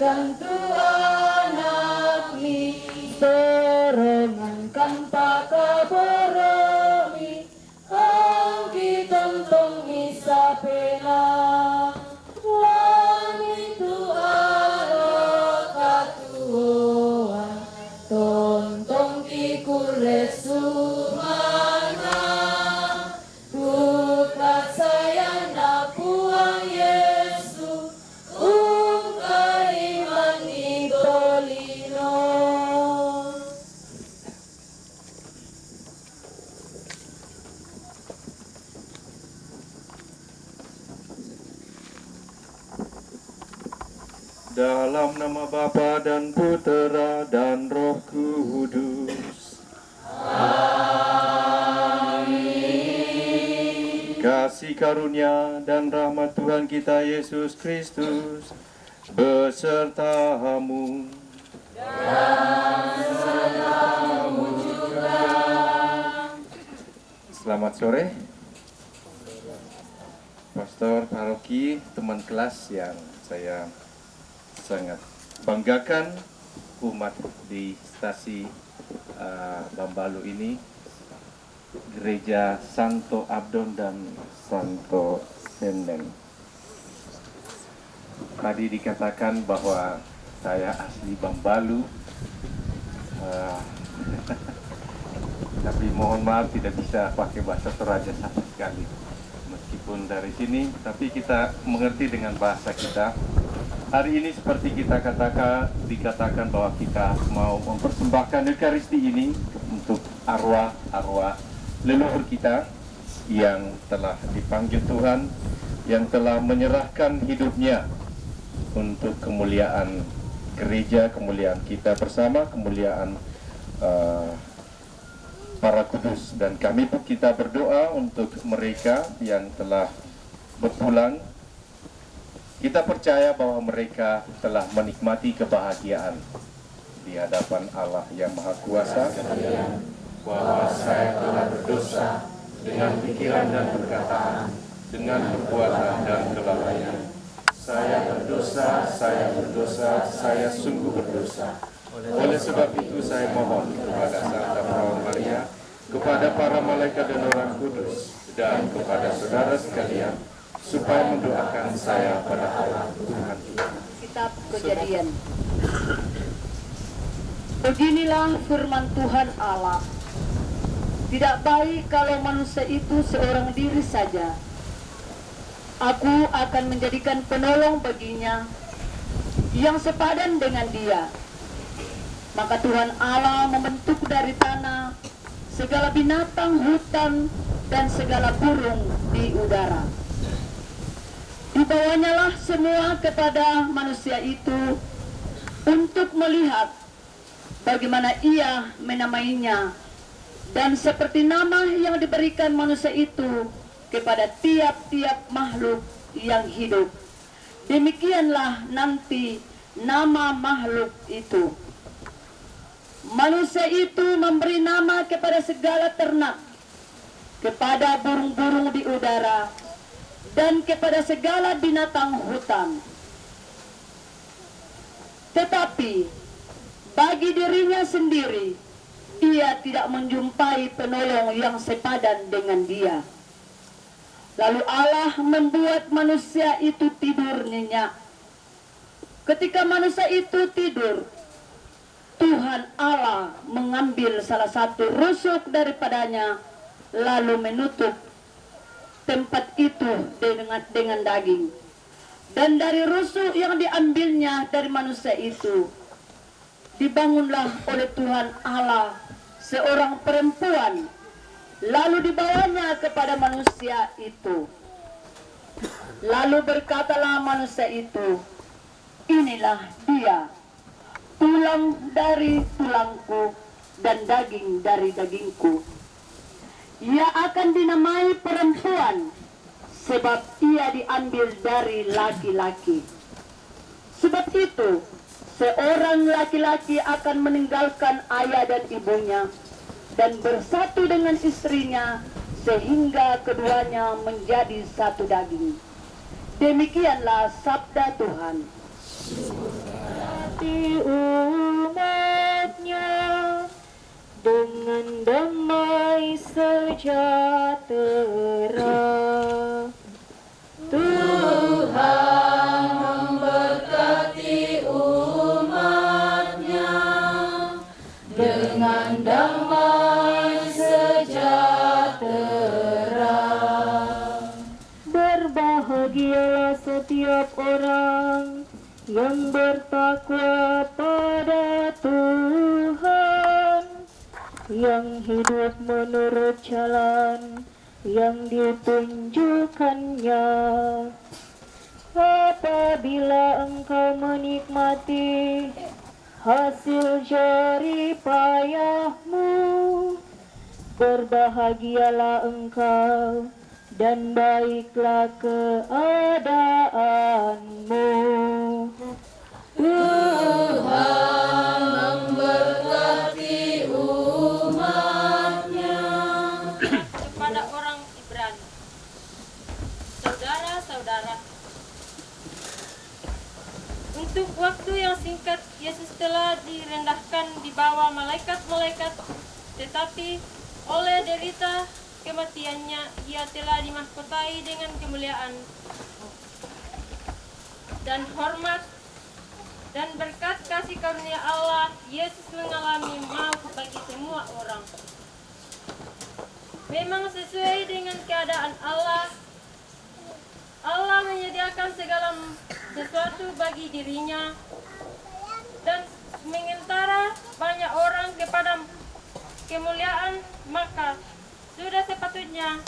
Kantu anak mi serengan kan pakaboromi angki tontong misa pena langit tu ala katuoan tontong kikule sumana bukat sayang na puang Yesu ungkaiman itolino. Dalam nama Bapa dan Putera dan Roh Kudus. Amin. Kasih karunia dan rahmat Tuhan kita Yesus Kristus besertamu. Dan sertamu juga. Selamat sore, Pastor, Paroki, teman kelas yang saya sangat banggakan umat di stasi Bambalu ini, Gereja Santo Abdon dan Santo Senden. Tadi dikatakan bahwa saya asli Bambalu, tapi mohon maaf tidak bisa pakai bahasa Toraja sama sekali. Meskipun dari sini, tapi kita mengerti dengan bahasa kita. Hari ini seperti kita dikatakan bahwa kita mau mempersembahkan Ekaristi ini untuk arwah-arwah leluhur kita yang telah dipanggil Tuhan, yang telah menyerahkan hidupnya untuk kemuliaan gereja, kemuliaan kita bersama, kemuliaan para kudus. Dan kami pun kita berdoa untuk mereka yang telah berpulang. Kita percaya bahwa mereka telah menikmati kebahagiaan di hadapan Allah yang Maha Kuasa, bahwa saya telah berdosa dengan pikiran dan perkataan, dengan perbuatan dan kelalaian. Saya berdosa, saya sungguh berdosa. Oleh sebab itu saya mohon kepada Santa Perawan Maria, kepada para malaikat dan orang kudus, dan kepada saudara sekalian, supaya mendoakan saya pada Allah Tuhan kita. Kitab Kejadian. Beginilah firman Tuhan Allah. Tidak baik kalau manusia itu seorang diri saja. Aku akan menjadikan penolong baginya yang sepadan dengan dia. Maka Tuhan Allah membentuk dari tanah segala binatang hutan dan segala burung di udara. Dibawanyalah semua kepada manusia itu untuk melihat bagaimana ia menamainya, dan seperti nama yang diberikan manusia itu kepada tiap-tiap makhluk yang hidup, demikianlah nanti nama makhluk itu. Manusia itu memberi nama kepada segala ternak, kepada burung-burung di udara, dan kepada segala binatang hutan. Tetapi bagi dirinya sendiri, ia tidak menjumpai penolong yang sepadan dengan dia. Lalu Allah membuat manusia itu tidur nyenyak. Ketika manusia itu tidur, Tuhan Allah mengambil salah satu rusuk daripadanya, lalu menutup tempat itu dengan daging. Dan dari rusuk yang diambilnya dari manusia itu, dibangunlah oleh Tuhan Allah seorang perempuan, lalu dibawanya kepada manusia itu. Lalu berkatalah manusia itu, inilah dia, tulang dari tulangku dan daging dari dagingku. Ia akan dinamai perempuan, sebab ia diambil dari laki-laki. Sebab itu, seorang laki-laki akan meninggalkan ayah dan ibunya, dan bersatu dengan istrinya, sehingga keduanya menjadi satu daging. Demikianlah sabda Tuhan. berkati umatnya dengan damai sejahtera. Tuhan memberkati umatnya dengan damai sejahtera. Berbahagialah setiap orang yang bertakwa pada Tuhan, yang hidup menurut jalan yang ditunjukkannya. Apabila engkau menikmati hasil jerih payahmu, berbahagialah engkau dan baiklah keadaanmu. Tuhan memberkati umatnya. Kepada orang Ibrani, saudara-saudara, untuk waktu yang singkat Yesus telah direndahkan di bawah malaikat-malaikat, tetapi oleh derita kematiannya ia telah dimahkotai dengan kemuliaan dan hormat, dan berkat kasih karunia Allah Yesus mengalami maut bagi semua orang. Memang sesuai dengan keadaan Allah, Allah menyediakan segala sesuatu bagi dirinya, dan sementara banyak orang kepada kemuliaan, maka sudah sepatutnya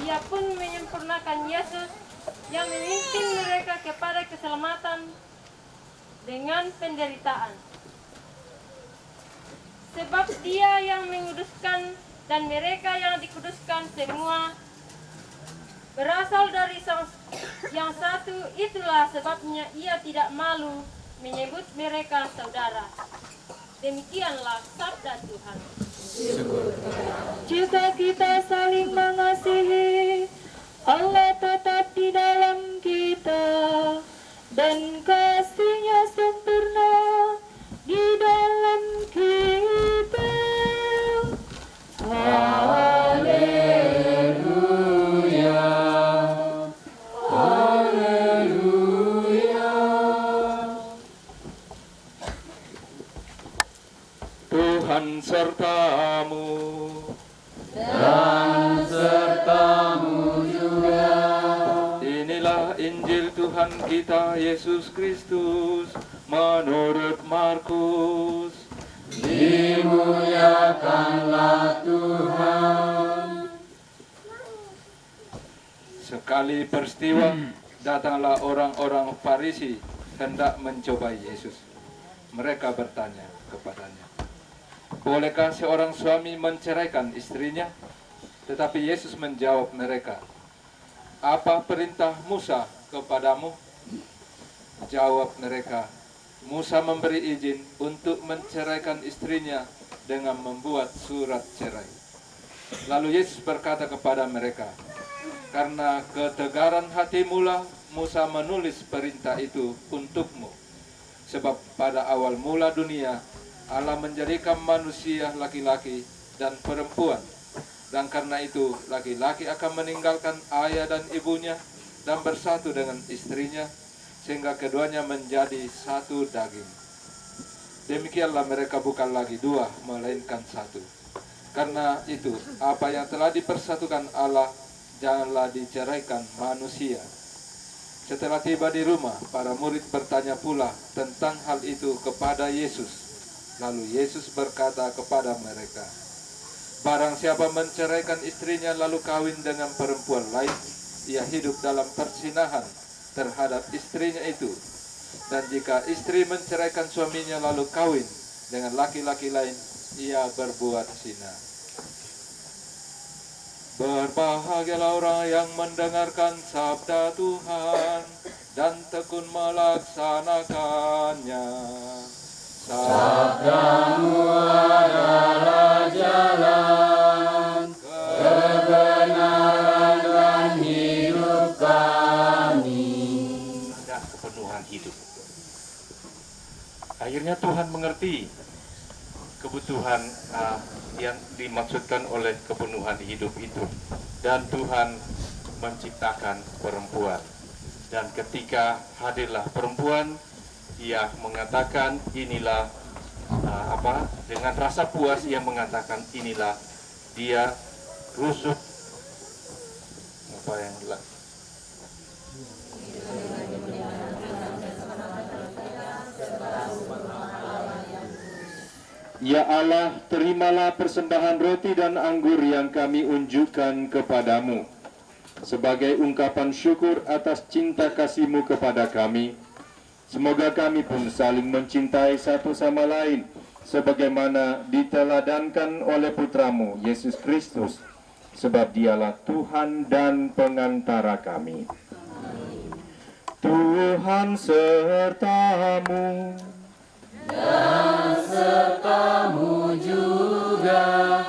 ia pun menyempurnakan Yesus yang memimpin mereka kepada keselamatan dengan penderitaan. Sebab Dia yang menguduskan dan mereka yang dikuduskan semua berasal dari yang satu, itulah sebabnya ia tidak malu menyebut mereka saudara. Demikianlah sabda Tuhan. Jika kita saling mengasihi, Allah tetap di dalam kita dan kasih-Nya sempurna di dalam kita. Haleluya, haleluya. Tuhan sertamu Dan sertamu juga. Inilah Injil Tuhan kita Yesus Kristus menurut Markus. Dimuliakanlah Tuhan. Sekali peristiwa, datanglah orang-orang Farisi hendak mencobai Yesus. Mereka bertanya kepadanya, bolehkah seorang suami menceraikan istrinya? Tetapi Yesus menjawab mereka, apa perintah Musa kepadamu? Jawab mereka, Musa memberi izin untuk menceraikan istrinya dengan membuat surat cerai. Lalu Yesus berkata kepada mereka, karena ketegaran hatimu lah Musa menulis perintah itu untukmu. Sebab pada awal mula dunia Allah menjadikan manusia laki-laki dan perempuan. Dan karena itu laki-laki akan meninggalkan ayah dan ibunya dan bersatu dengan istrinya, sehingga keduanya menjadi satu daging. Demikianlah mereka bukan lagi dua, melainkan satu. Karena itu, apa yang telah dipersatukan Allah, janganlah diceraikan manusia. Setelah tiba di rumah, para murid bertanya pula tentang hal itu kepada Yesus. Lalu Yesus berkata kepada mereka, barang siapa menceraikan istrinya lalu kawin dengan perempuan lain, ia hidup dalam perzinahan terhadap istrinya itu. Dan jika istri menceraikan suaminya lalu kawin dengan laki-laki lain, ia berbuat zina. Berbahagialah orang yang mendengarkan sabda Tuhan dan tekun melaksanakannya. Sabdamu adalah jalan kebenaran dan hidup kami. Ada kepenuhan hidup. Akhirnya Tuhan mengerti kebutuhan yang dimaksudkan oleh kepenuhan hidup itu. Dan Tuhan menciptakan perempuan. Dan ketika hadirlah perempuan, ia mengatakan inilah dengan rasa puas ia mengatakan inilah dia rusuk Ya Allah, terimalah persembahan roti dan anggur yang kami unjukkan kepadamu sebagai ungkapan syukur atas cinta kasih-Mu kepada kami. Semoga kami pun saling mencintai satu sama lain sebagaimana diteladankan oleh Putra-Mu, Yesus Kristus, sebab Dialah Tuhan dan pengantara kami. Tuhan sertamu. Dan sertamu juga.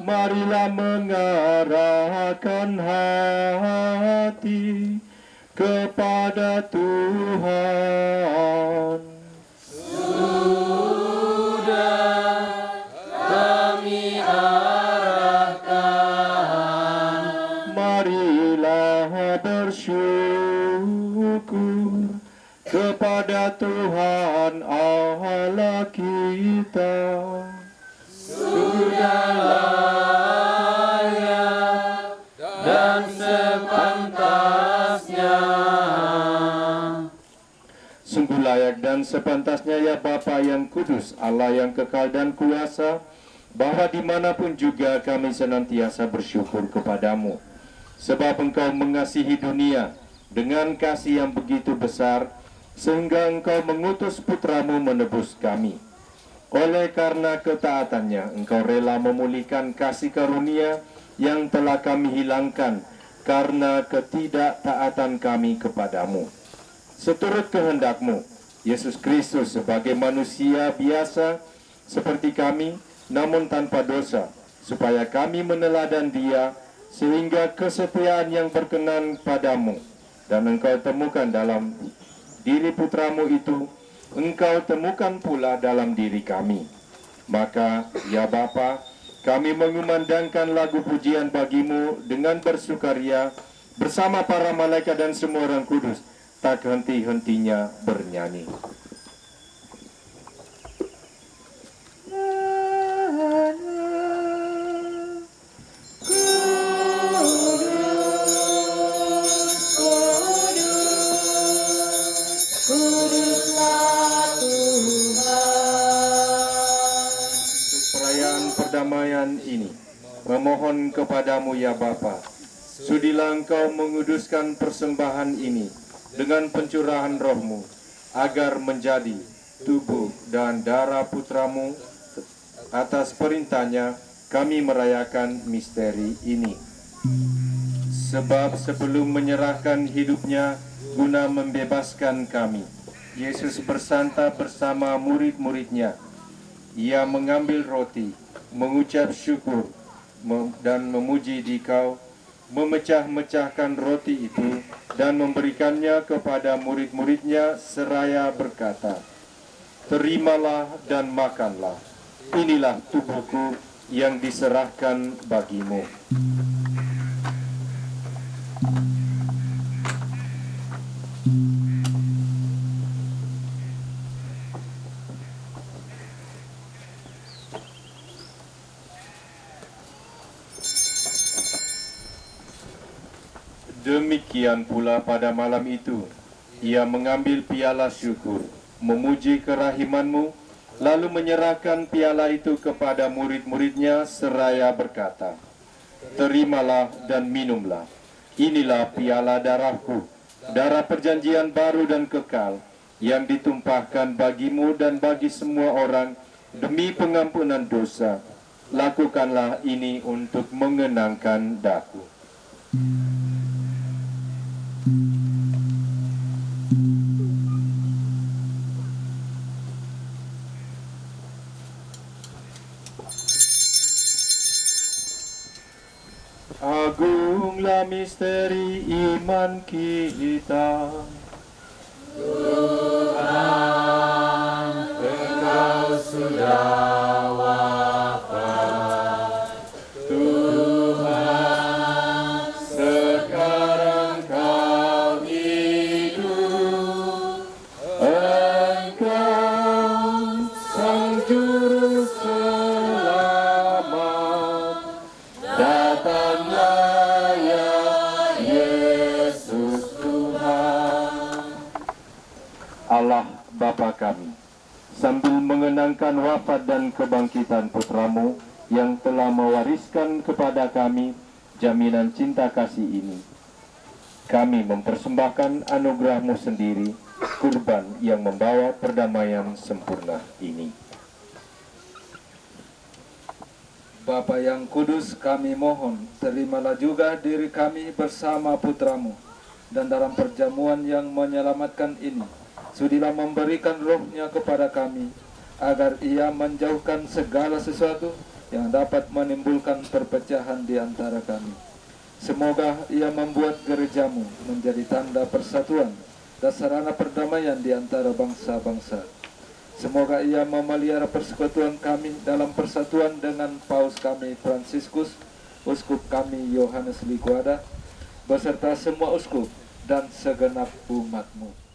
Marilah mengarahkan hati kepada Tuhan. Sudah kami arahkan. Marilah bersyukur kepada Tuhan Allah kita. Sudah layak dan sepantasnya. Sungguh layak dan sepantasnya ya Bapa yang kudus, Allah yang kekal dan kuasa, bahwa dimanapun juga kami senantiasa bersyukur kepadamu. Sebab Engkau mengasihi dunia dengan kasih yang begitu besar, sehingga Engkau mengutus Putra-Mu menebus kami. Oleh karena ketaatannya, Engkau rela memulihkan kasih karunia yang telah kami hilangkan karena ketidaktaatan kami kepadamu. Seturut kehendak-Mu, Yesus Kristus sebagai manusia biasa seperti kami, namun tanpa dosa, supaya kami meneladan Dia, sehingga kesetiaan yang berkenan padamu, dan Engkau temukan dalam diri Putra-Mu itu, Engkau temukan pula dalam diri kami. Maka, ya Bapa, kami mengumandangkan lagu pujian bagi-Mu dengan bersukaria bersama para malaikat dan semua orang kudus, tak henti-hentinya bernyanyi. Perdamaian ini memohon kepadamu ya Bapa, sudilah Engkau menguduskan persembahan ini dengan pencurahan roh-Mu, agar menjadi tubuh dan darah Putra-Mu. Atas perintahnya kami merayakan misteri ini. Sebab sebelum menyerahkan hidupnya guna membebaskan kami, Yesus bersantap bersama murid-muridnya. Ia mengambil roti, mengucap syukur, dan memuji Dikau, memecah-mecahkan roti itu, dan memberikannya kepada murid-muridnya seraya berkata, "Terimalah dan makanlah, inilah tubuhku yang diserahkan bagimu." Demikian pula pada malam itu, ia mengambil piala syukur, memuji kerahiman-Mu, lalu menyerahkan piala itu kepada murid-muridnya seraya berkata, "Terimalah dan minumlah, inilah piala darah-Ku, darah perjanjian baru dan kekal, yang ditumpahkan bagimu dan bagi semua orang demi pengampunan dosa. Lakukanlah ini untuk mengenangkan Daku." Agunglah misteri iman kita. Tuhan sudah wafat. Tuhan, sekarang Kau hidup. Engkau Sang Juru Selamat. Datanglah ya Yesus Tuhan. Allah Bapa kami, sambil mengenangkan wafat dan kebangkitan putra-Mu yang telah mewariskan kepada kami jaminan cinta kasih ini, kami mempersembahkan anugerah-Mu sendiri, kurban yang membawa perdamaian sempurna ini. Bapa yang kudus, kami mohon, terimalah juga diri kami bersama putra-Mu, dan dalam perjamuan yang menyelamatkan ini, sudilah memberikan roh-Nya kepada kami, agar Ia menjauhkan segala sesuatu yang dapat menimbulkan perpecahan di antara kami. Semoga Ia membuat gereja-Mu menjadi tanda persatuan dan sarana perdamaian di antara bangsa-bangsa. Semoga Ia memelihara persekutuan kami dalam persatuan dengan Paus kami Fransiskus, Uskup kami Yohanes Liguada, beserta semua uskup dan segenap umat-Mu.